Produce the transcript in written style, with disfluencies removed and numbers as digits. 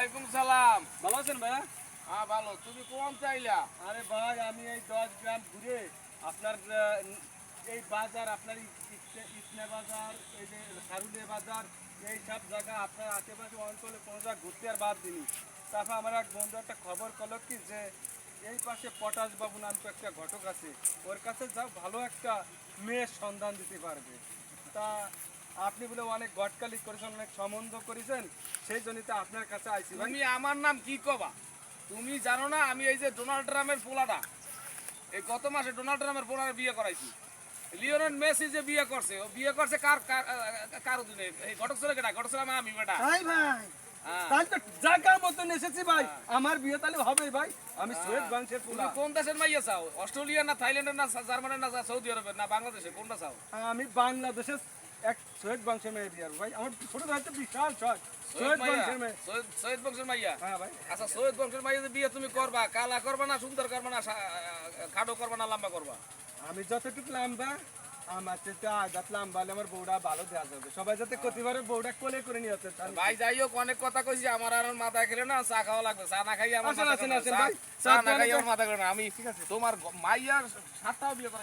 ওয়ালাইকুম সালাম। ভালো আছেন ভাইয়া? হ্যাঁ ভালো, তুমি কোন চাইলা? আরে ভাই আমি এই 10 গ্রাম ঘুরে আপনার এই বাজার আপনার ইসনা বাজার এই যে সারুলিয়া বাজার এই সব জায়গা আপনার আশেপাশে অঞ্চলে কোনো জায়গা ঘুরতে আর বাদ দিনি। তারপর আমার এক বন্ধু একটা খবর করলো কি যে এই পাশে পটাশ বাবু নাম তো একটা ঘটক আছে, ওর কাছে যাও ভালো একটা মেয়ের সন্ধান দিতে পারবে। তা আপনি বলে অনেক গটকালি করেছেন, অনেক সম্বন্ধ করেছেন, সেই জন্যই তো আপনার কাছে আইছি ভাই। তুমি আমার নাম কি কবা? তুমি জানো না আমি এই যে ডোনাল্ড ট্রাম্পের পোলাটা, এই গত মাসে ডোনাল্ড ট্রাম্পের পোলার বিয়ে করাইছি। লিওনেল মেসি যে বিয়ে করছে, ও বিয়ে করছে কার কার কার অধীনে? এই ঘটক ছেলে কেটা? ঘটক ছেলে আমি বেটা। ভাই ভাই হ্যাঁ। তাহলে তো জায়গার মতন এসেছি ভাই, আমার বিয়ে তাহলে হবে ভাই। আমি সুয়েট বংশের তুমি পোলা। কোন দেশের মাইয়া চাও? অস্ট্রেলিয়া না থাইল্যান্ডের না জার্মানের না সৌদি আরবের না বাংলাদেশের, কোনটা চাও? আমি বাংলাদেশের এক সুয়েট বংশের মেয়ে বিয়ার ভাই। আমার ছোট ভাই তো বিশাল শখ সৈয়দ সুয়েট মাইয়া? বংশের মেয়ে। সৈয়দ বংশের মাইয়া? হ্যাঁ ভাই। আচ্ছা, সৈয়দ বংশের মাইয়া যে বিয়ে তুমি করবা, কালা করবা না সুন্দর করবা না খাটো করবা না লম্বা করবা? আমি যতটুকু লাম্বা, আমার চেয়ে আঘাত লাম্বা হলে আমার বউটা ভালো দেওয়া যাবে। সবাই যাতে প্রতিবারে বউটা কোলে করে নিয়ে আসে। ভাই যাই হোক, অনেক কথা কইছি, আমার আর মাথায় খেলে না, চা খাওয়া লাগবে। চা না খাই আমার আসেন, মাথা আসেন, খেলে না। আসেন চা- ভাই। চা চা না খাই পানি আমার মাথা খেলে না। আমি তোমার মাইয়ার সাতটাও বিয়ে করে